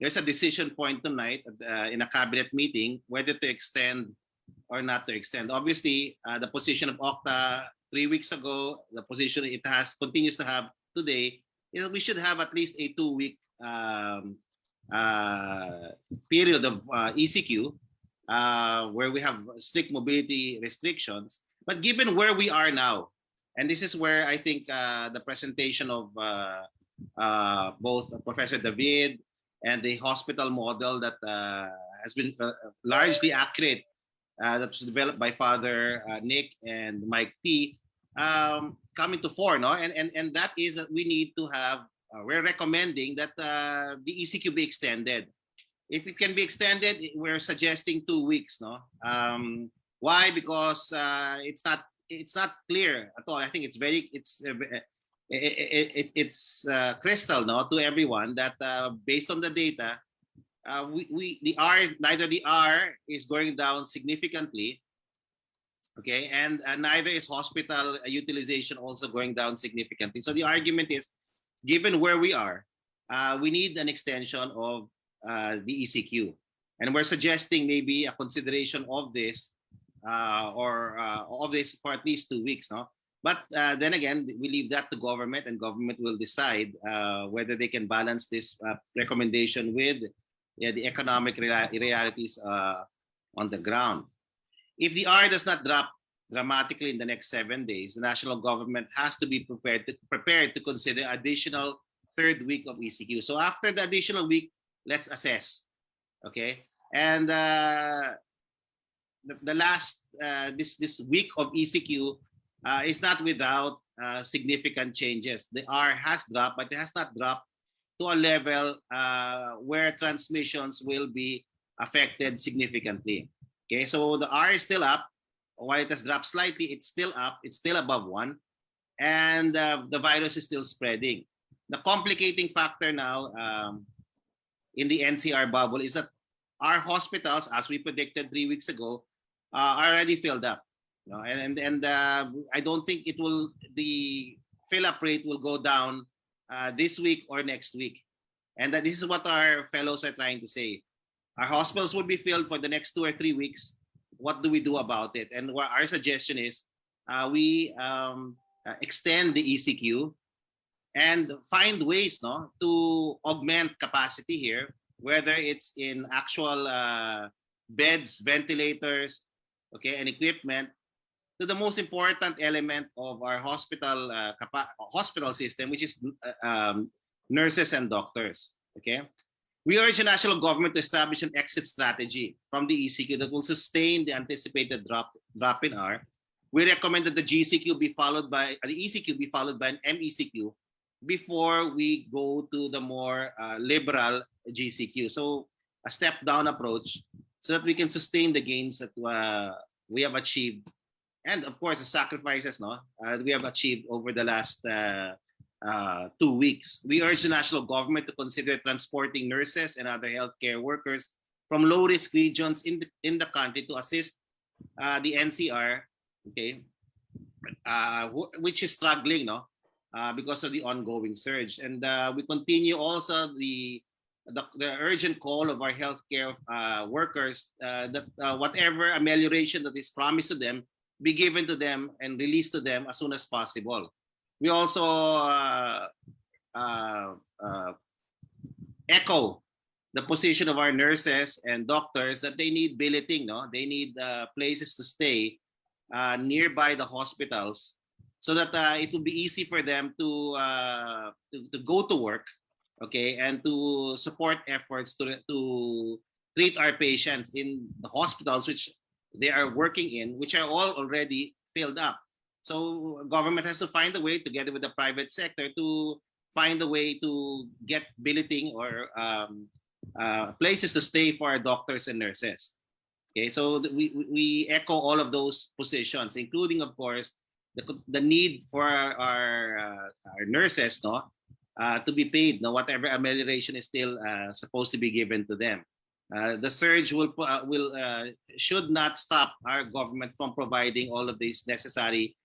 there's a decision point tonight in a cabinet meeting whether to extend or not to extend. Obviously, the position of OCTA 3 weeks ago, the position it has continues to have today, is that we should have at least a 2-week period of ECQ where we have strict mobility restrictions. But given where we are now, and this is where I think the presentation of both Professor David and the hospital model that has been largely accurate, that was developed by Father Nick and Mike T, coming to fore, no? And that is that we need to have, we're recommending that the ECQ be extended. If it can be extended, we're suggesting 2 weeks, no? Why? Because it's not clear at all. I think it's crystal, no, to everyone that based on the data, neither the R is going down significantly, okay, and neither is hospital utilization also going down significantly. So the argument is, given where we are, we need an extension of the ECQ, and we're suggesting maybe a consideration of this or of this for at least 2 weeks, no? But then again, we leave that to government, and government will decide whether they can balance this recommendation with the economic realities on the ground. If the R does not drop dramatically in the next 7 days, the national government has to be prepared to consider additional 3rd week of ECQ. So after the additional week, let's assess, okay? And the last this week of ECQ is not without significant changes. The R has dropped, but it has not dropped to a level where transmissions will be affected significantly. Okay, so the R is still up. While it has dropped slightly, it's still up. It's still above 1. And the virus is still spreading. The complicating factor now in the NCR bubble is that our hospitals, as we predicted 3 weeks ago, are already filled up. And I don't think the fill-up rate will go down this week or next week. And this is what our fellows are trying to say. Our hospitals will be filled for the next 2 or 3 weeks. What do we do about it? And our suggestion is we extend the ECQ and find ways, no, to augment capacity here, whether it's in actual beds, ventilators, okay, and equipment, to the most important element of our hospital system, which is nurses and doctors. Okay, we urge the national government to establish an exit strategy from the ECQ that will sustain the anticipated drop in R. We recommend that the ECQ be followed by an MECQ before we go to the more liberal GCQ. So a step down approach so that we can sustain the gains that we have achieved, and of course the sacrifices, no, we have achieved over the last 2 weeks. We urge the national government to consider transporting nurses and other healthcare workers from low-risk regions in the country to assist the NCR, okay, which is struggling, no, because of the ongoing surge. And we continue also the urgent call of our healthcare workers that whatever amelioration that is promised to them be given to them and released to them as soon as possible. We also echo the position of our nurses and doctors that they need billeting, no? They need places to stay nearby the hospitals so that it will be easy for them to go to work, okay, and to support efforts to treat our patients in the hospitals which they are working in, which are all already filled up. So government has to find a way, together with the private sector, to find a way to get billeting or places to stay for our doctors and nurses. Okay, so we echo all of those positions, including, of course, the need for our nurses, no, to be paid, no, whatever amelioration is still supposed to be given to them. The surge should not stop our government from providing all of these necessary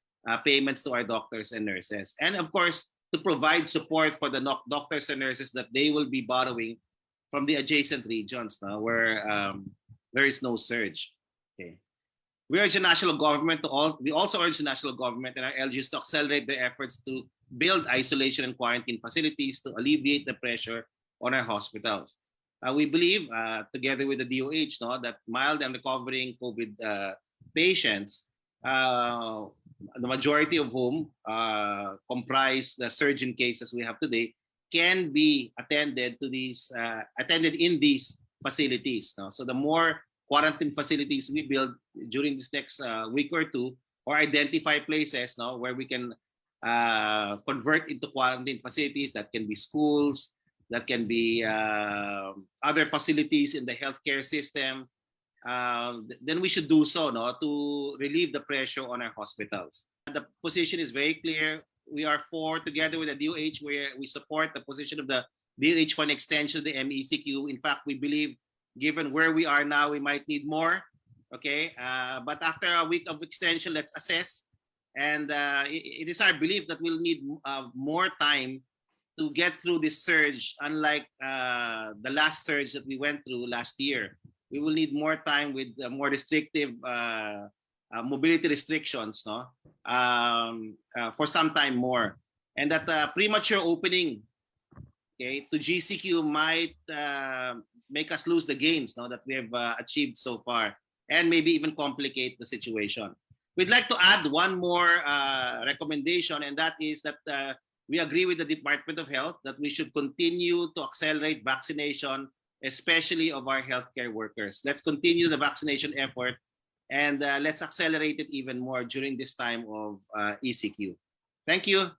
payments to our doctors and nurses, and of course to provide support for the doctors and nurses that they will be borrowing from the adjacent regions, no, where there is no surge. Okay. We urge the national government we also urge the national government and our LGUs to accelerate their efforts to build isolation and quarantine facilities to alleviate the pressure on our hospitals. We believe, together with the DOH, no, that mild and recovering COVID patients, the majority of whom comprise the surge in cases we have today, can be attended in these facilities. No? So the more quarantine facilities we build during this next week or two, or identify places, no, where we can convert into quarantine facilities, that can be schools, that can be other facilities in the healthcare system, then we should do so, no, to relieve the pressure on our hospitals. The position is very clear. We are together with the DOH, where we support the position of the DOH for an extension of the MECQ. In fact, we believe, given where we are now, we might need more. Okay, but after a week of extension, let's assess. And it is our belief that we'll need more time to get through this surge, unlike the last surge that we went through last year. We will need more time with more restrictive mobility restrictions, no, for some time more. And that premature opening, okay, to GCQ might make us lose the gains, no, that we have achieved so far, and maybe even complicate the situation. We'd like to add one more recommendation, and that is that we agree with the Department of Health that we should continue to accelerate vaccination, especially of our healthcare workers. Let's continue the vaccination effort, and let's accelerate it even more during this time of ECQ. Thank you.